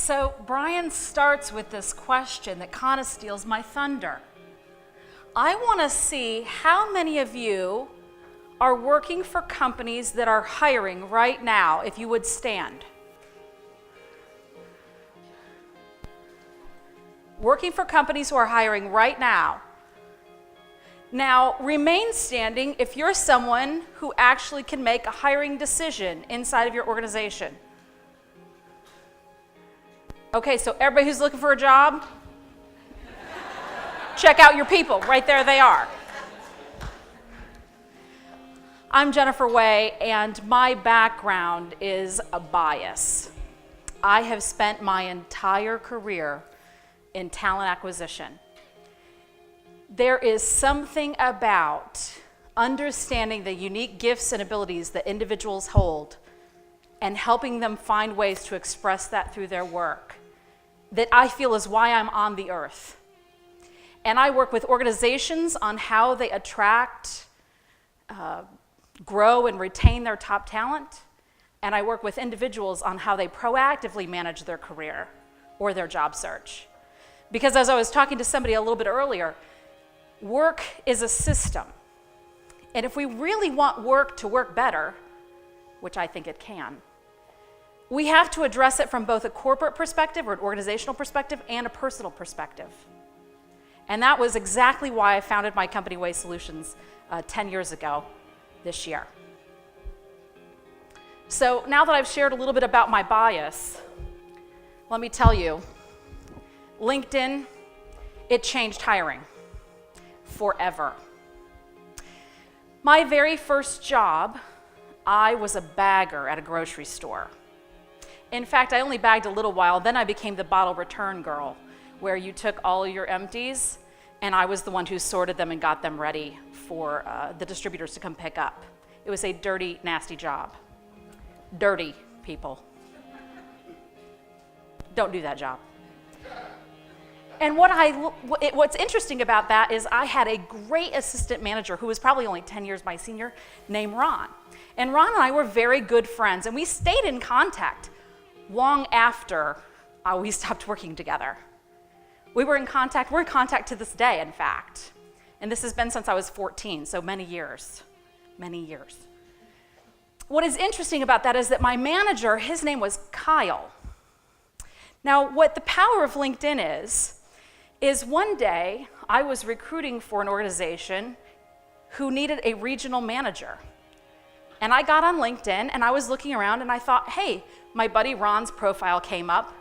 So Brian starts with this question that kind of steals my thunder. I want to see how many of you are working for companies that are hiring right now, if you would stand. Working for companies who are hiring right now. Now, remain standing if you're someone who actually can make a hiring decision inside of your organization. Okay, so everybody who's looking for a job, check out your people. Right there they are. I'm Jennifer.way, and my background is a bias. I have spent my entire career in talent acquisition. There is something about understanding the unique gifts and abilities that individuals hold and helping them find ways to express that through their work that I feel is why I'm on the earth. And I work with organizations on how they attract, grow, and retain their top talent. And I work with individuals on how they proactively manage their career or their job search. Because as I was talking to somebody a little bit earlier, work is a system. And if we really want work to work better, which I think it can, we have to address it from both a corporate perspective or an organizational perspective and a personal perspective. And that was exactly why I founded my company, Way Solutions, 10 years ago this year. So now that I've shared a little bit about my bias, let me tell you, LinkedIn, it changed hiring forever. My very first job, I was a bagger at a grocery store. In fact, I only bagged a little while, then I became the bottle return girl, where you took all your empties, and I was the one who sorted them and got them ready for the distributors to come pick up. It was a dirty, nasty job. Dirty people. Don't do that job. And what's interesting about that is I had a great assistant manager who was probably only 10 years my senior, named Ron. And Ron and I were very good friends, and we stayed in contact long after we stopped working together. We're in contact to this day, in fact. And this has been since I was 14, so many years. What is interesting about that is that my manager, his name was Kyle. Now, what the power of LinkedIn is one day I was recruiting for an organization who needed a regional manager. And I got on LinkedIn and I was looking around and I thought, hey, my buddy Ron's profile came up.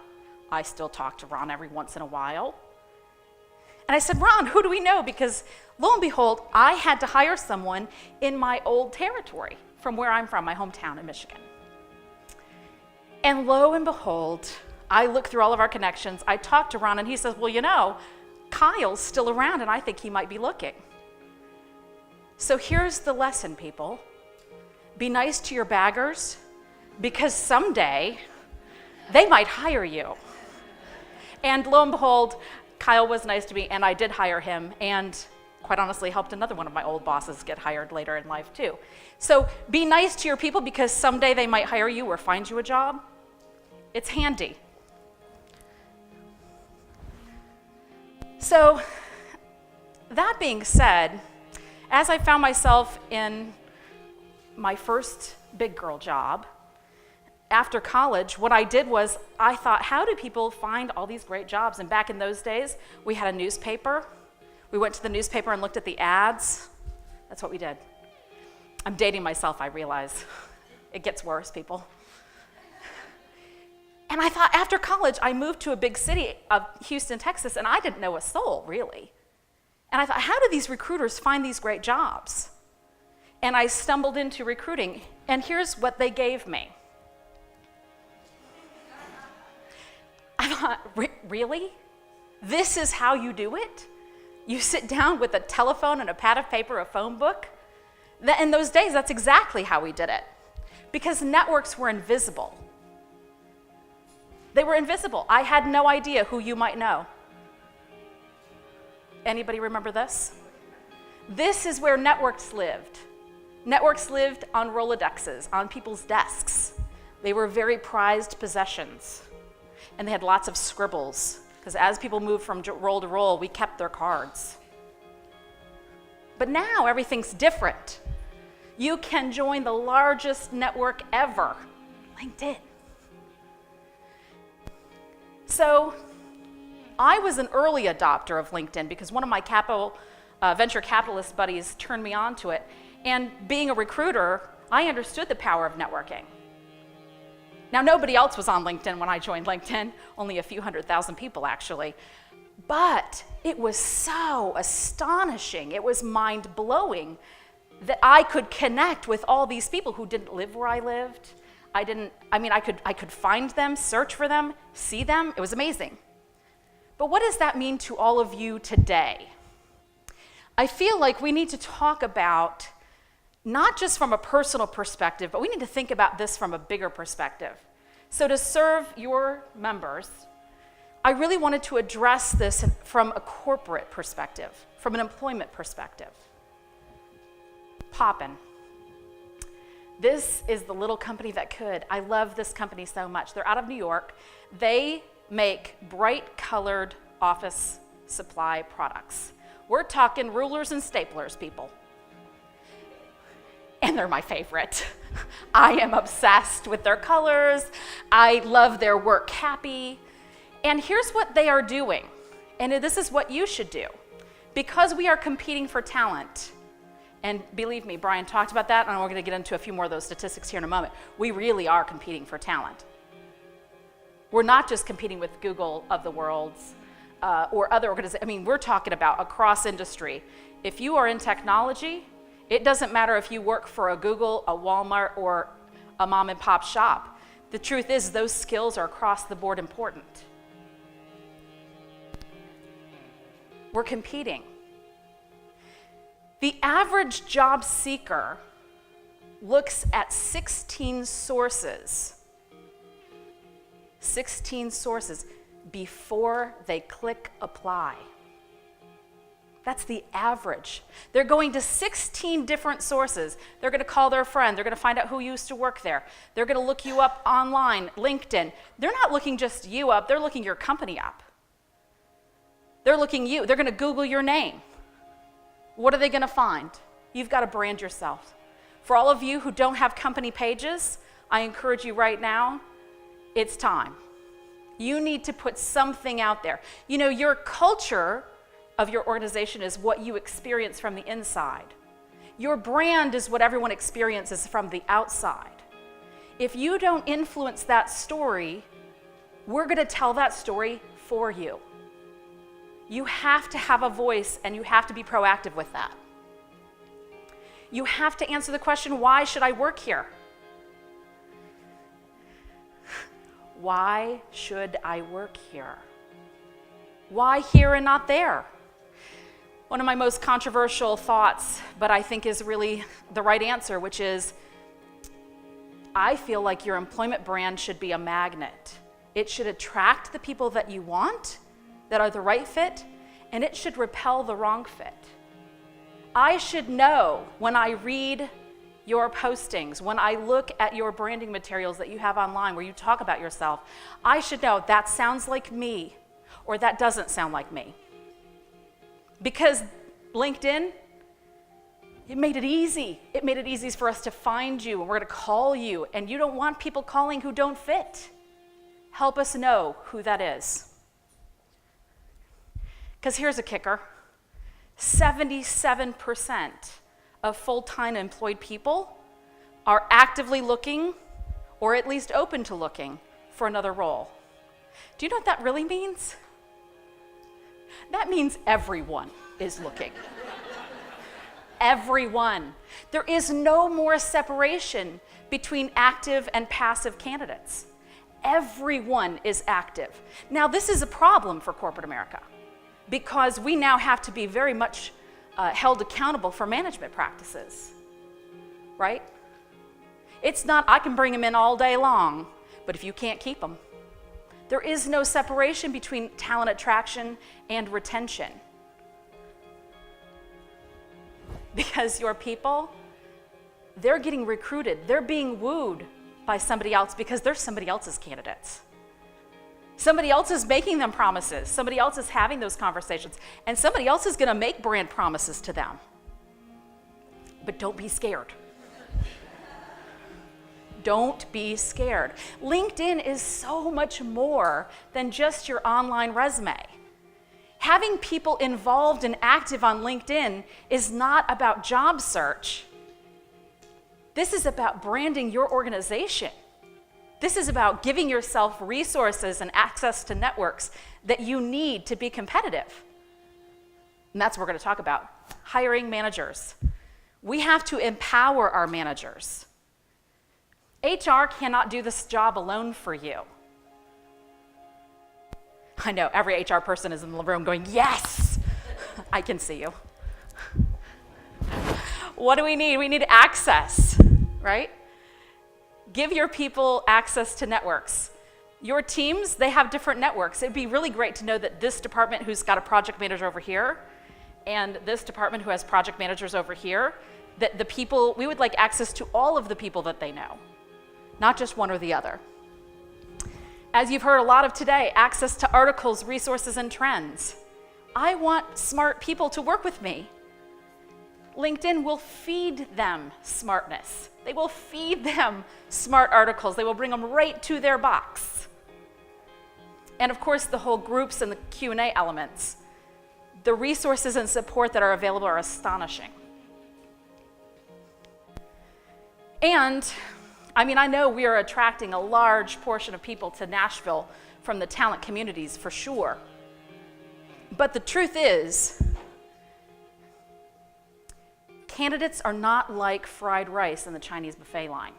I still talk to Ron every once in a while. And I said, Ron, who do we know? Because lo and behold, I had to hire someone in my old territory from where I'm from, my hometown in Michigan. And lo and behold, I looked through all of our connections. I talked to Ron and he says, well, you know, Kyle's still around and I think he might be looking. So here's the lesson, people. Be nice to your baggers because someday they might hire you. And lo and behold, Kyle was nice to me and I did hire him and quite honestly helped another one of my old bosses get hired later in life too. So be nice to your people because someday they might hire you or find you a job. It's handy. So that being said, as I found myself in my first big girl job, after college, what I did was I thought, how do people find all these great jobs? And back in those days, we had a newspaper. We went to the newspaper and looked at the ads. That's what we did. I'm dating myself, I realize. It gets worse, people. And I thought, after college, I moved to a big city of Houston, Texas, and I didn't know a soul, really. And I thought, how do these recruiters find these great jobs? And I stumbled into recruiting, and here's what they gave me. I thought, really? This is how you do it? You sit down with a telephone and a pad of paper, a phone book? In those days, that's exactly how we did it. Because networks were invisible. They were invisible. I had no idea who you might know. Anybody remember this? This is where networks lived. Networks lived on Rolodexes, on people's desks. They were very prized possessions. and they had lots of scribbles, because as people moved from roll to roll, we kept their cards. But now everything's different. You can join the largest network ever, LinkedIn. So I was an early adopter of LinkedIn because one of my venture capitalist buddies turned me on to it. And being a recruiter, I understood the power of networking. Now, nobody else was on LinkedIn when I joined LinkedIn, only a few 100,000 people actually. But it was so astonishing, it was mind-blowing that I could connect with all these people who didn't live where I lived. I could find them, search for them, see them. It was amazing. But what does that mean to all of you today? I feel like we need to talk about, not just from a personal perspective, but we need to think about this from a bigger perspective. So to serve your members, I really wanted to address this from a corporate perspective, from an employment perspective. Poppin'. This is the little company that could. I love this company so much. They're out of New York. They make bright colored office supply products. We're talking rulers and staplers, people. And they're my favorite. I am obsessed with their colors. I love their work happy. And here's what they are doing. And this is what you should do. Because we are competing for talent, and believe me, Brian talked about that, and we're going to get into a few more of those statistics here in a moment. We really are competing for talent. We're not just competing with Google of the world or other organizations. We're talking about across industry. If you are in technology, it doesn't matter if you work for a Google, a Walmart, or a mom and pop shop. The truth is those skills are across the board important. We're competing. The average job seeker looks at 16 sources before they click apply. That's the average. They're going to 16 different sources. They're going to call their friend. They're going to find out who used to work there. They're going to look you up online, LinkedIn. They're not looking just you up. They're looking your company up. They're looking you. They're going to Google your name. What are they going to find? You've got to brand yourself. For all of you who don't have company pages, I encourage you right now, it's time. You need to put something out there. You know, your culture of your organization is what you experience from the inside. Your brand is what everyone experiences from the outside. If you don't influence that story, we're going to tell that story for you. You have to have a voice, and you have to be proactive with that. You have to answer the question, why should I work here? Why should I work here? Why here and not there? One of my most controversial thoughts, but I think is really the right answer, which is, I feel like your employment brand should be a magnet. It should attract the people that you want, that are the right fit, and it should repel the wrong fit. I should know when I read your postings, when I look at your branding materials that you have online where you talk about yourself, I should know that sounds like me or that doesn't sound like me. Because LinkedIn, it made it easy. It made it easy for us to find you, and we're going to call you, and you don't want people calling who don't fit. Help us know who that is. Because here's a kicker. 77% of full-time employed people are actively looking, or at least open to looking, for another role. Do you know what that really means? That means everyone is looking. Everyone. There is no more separation between active and passive candidates. Everyone is active. Now, this is a problem for corporate America, because we now have to be very much held accountable for management practices, right? It's not, I can bring them in all day long, but if you can't keep them. There is no separation between talent attraction and retention. Because your people, they're getting recruited, they're being wooed by somebody else because they're somebody else's candidates. Somebody else is making them promises. Somebody else is having those conversations. And somebody else is going to make brand promises to them. But don't be scared. Don't be scared. LinkedIn is so much more than just your online resume. Having people involved and active on LinkedIn is not about job search. This is about branding your organization. This is about giving yourself resources and access to networks that you need to be competitive. And that's what we're going to talk about. Hiring managers. We have to empower our managers. HR cannot do this job alone for you. I know every HR person is in the room going, yes, I can see you. What do we need? We need access, right? Give your people access to networks. Your teams, they have different networks. It'd be really great to know that this department who's got a project manager over here and this department who has project managers over here, that the people, we would like access to all of the people that they know, not just one or the other. As you've heard a lot of today, access to articles, resources, and trends. I want smart people to work with me. LinkedIn will feed them smartness. They will feed them smart articles. They will bring them right to their box. And of course, the whole groups and the Q&A elements. The resources and support that are available are astonishing. And I know we are attracting a large portion of people to Nashville from the talent communities for sure. But the truth is, candidates are not like fried rice in the Chinese buffet line.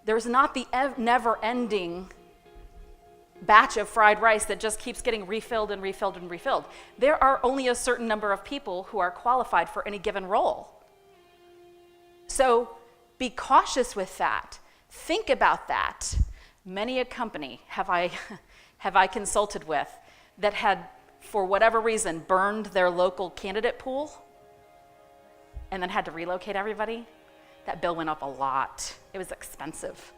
There's not the never-ending batch of fried rice that just keeps getting refilled and refilled and refilled. There are only a certain number of people who are qualified for any given role. So be cautious with that. Think about that. Many a company have I consulted with that had, for whatever reason, burned their local candidate pool and then had to relocate everybody. That bill went up a lot. It was expensive.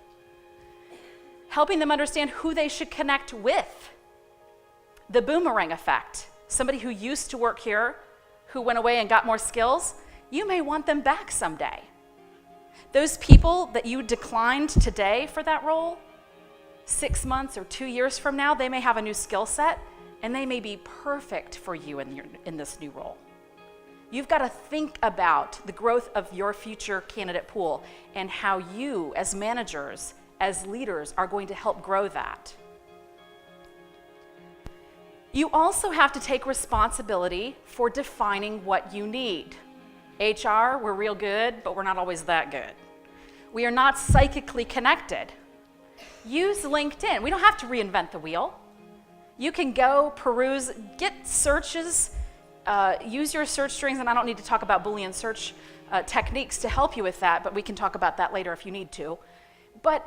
Helping them understand who they should connect with. The boomerang effect. Somebody who used to work here, who went away and got more skills, you may want them back someday. Those people that you declined today for that role, 6 months or 2 years from now, they may have a new skill set and they may be perfect for you in this new role. You've got to think about the growth of your future candidate pool and how you, as managers, as leaders, are going to help grow that. You also have to take responsibility for defining what you need. HR, we're real good, but we're not always that good. We are not psychically connected. Use LinkedIn. We don't have to reinvent the wheel. You can go peruse, get searches, use your search strings, and I don't need to talk about Boolean search techniques to help you with that, but we can talk about that later if you need to. But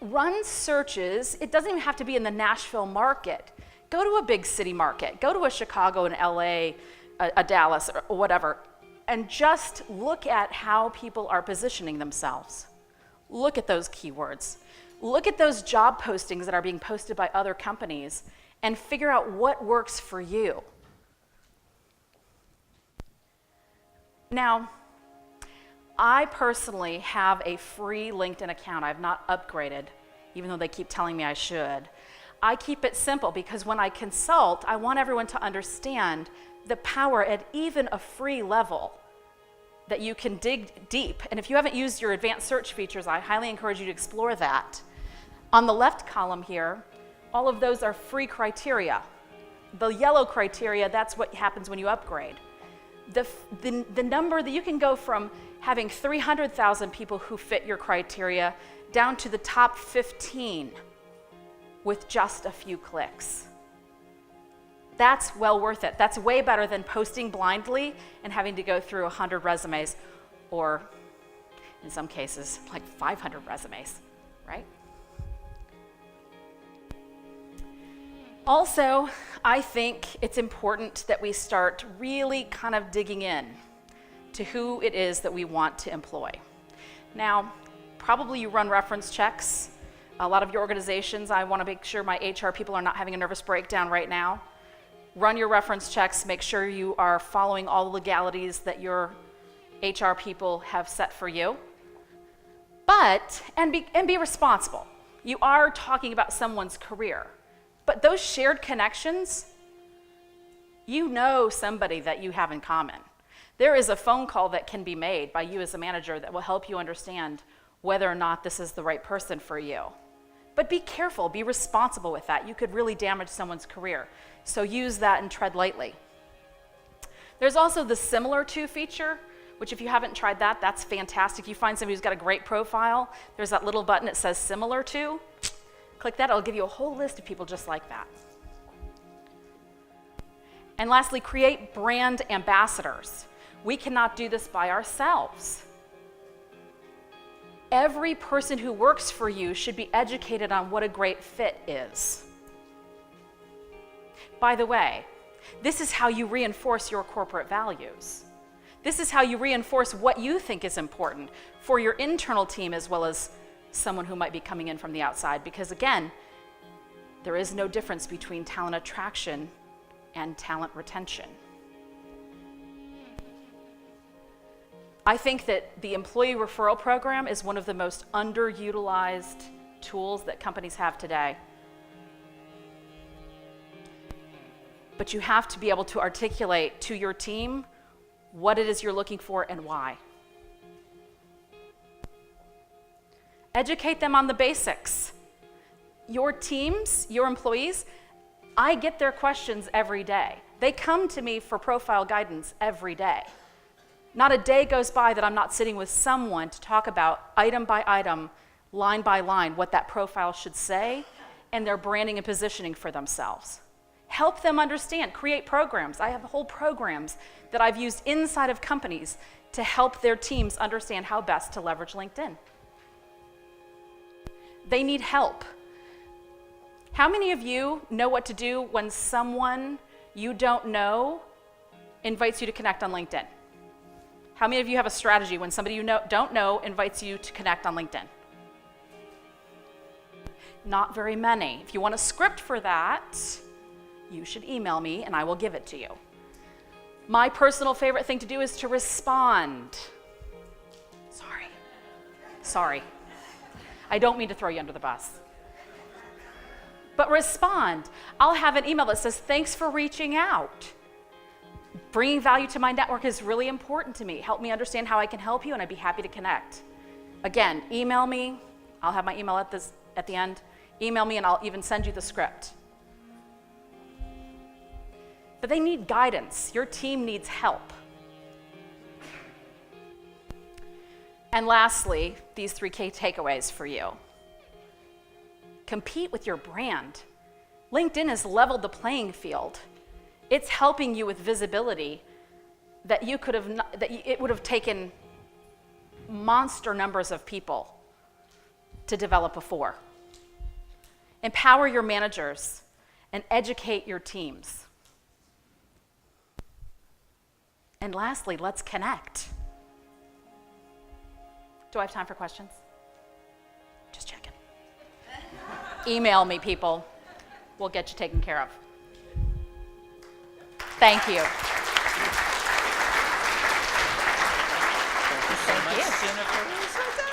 run searches. It doesn't even have to be in the Nashville market. Go to a big city market. Go to a Chicago, an LA, a Dallas, or whatever, and just look at how people are positioning themselves. Look at those keywords. Look at those job postings that are being posted by other companies and figure out what works for you. Now, I personally have a free LinkedIn account. I've not upgraded, even though they keep telling me I should. I keep it simple because when I consult, I want everyone to understand the power at even a free level that you can dig deep. And if you haven't used your advanced search features, I highly encourage you to explore that. On the left column here, all of those are free criteria. The yellow criteria, that's what happens when you upgrade. The number that you can go from having 300,000 people who fit your criteria down to the top 15 with just a few clicks. That's well worth it. That's way better than posting blindly and having to go through 100 resumes, or in some cases, like 500 resumes, right? Also, I think it's important that we start really kind of digging in to who it is that we want to employ. Now, probably you run reference checks A lot of your organizations, I want to make sure my HR people are not having a nervous breakdown right now. Run your reference checks, make sure you are following all the legalities that your HR people have set for you. And be responsible. You are talking about someone's career, but those shared connections, you know somebody that you have in common. There is a phone call that can be made by you as a manager that will help you understand whether or not this is the right person for you. But be careful, be responsible with that. You could really damage someone's career. So use that and tread lightly. There's also the similar to feature, which if you haven't tried that, that's fantastic. You find somebody who's got a great profile, there's that little button that says similar to. Click that, it'll give you a whole list of people just like that. And lastly, create brand ambassadors. We cannot do this by ourselves. Every person who works for you should be educated on what a great fit is. By the way, this is how you reinforce your corporate values. This is how you reinforce what you think is important for your internal team as well as someone who might be coming in from the outside. Because again, there is no difference between talent attraction and talent retention. I think that the employee referral program is one of the most underutilized tools that companies have today. But you have to be able to articulate to your team what it is you're looking for and why. Educate them on the basics. Your teams, your employees, I get their questions every day. They come to me for profile guidance every day. Not a day goes by that I'm not sitting with someone to talk about item by item, line by line, what that profile should say and their branding and positioning for themselves. Help them understand, create programs. I have whole programs that I've used inside of companies to help their teams understand how best to leverage LinkedIn. They need help. How many of you know what to do when someone you don't know invites you to connect on LinkedIn? How many of you have a strategy when somebody you don't know invites you to connect on LinkedIn? Not very many. If you want a script for that, you should email me and I will give it to you. My personal favorite thing to do is to respond. Sorry. I don't mean to throw you under the bus. But respond. I'll have an email that says, thanks for reaching out. Bringing value to my network is really important to me. Help me understand how I can help you and I'd be happy to connect. Again, email me. I'll have my email at the end. Email me and I'll even send you the script. But they need guidance. Your team needs help. And lastly, these 3 key takeaways for you. Compete with your brand. LinkedIn has leveled the playing field. It's helping you with visibility that it would have taken monster numbers of people to develop before. Empower your managers and educate your teams. And lastly, let's connect. Do I have time for questions? Just checking. Email me, people. We'll get you taken care of. Thank you. Thank you so much, Jennifer.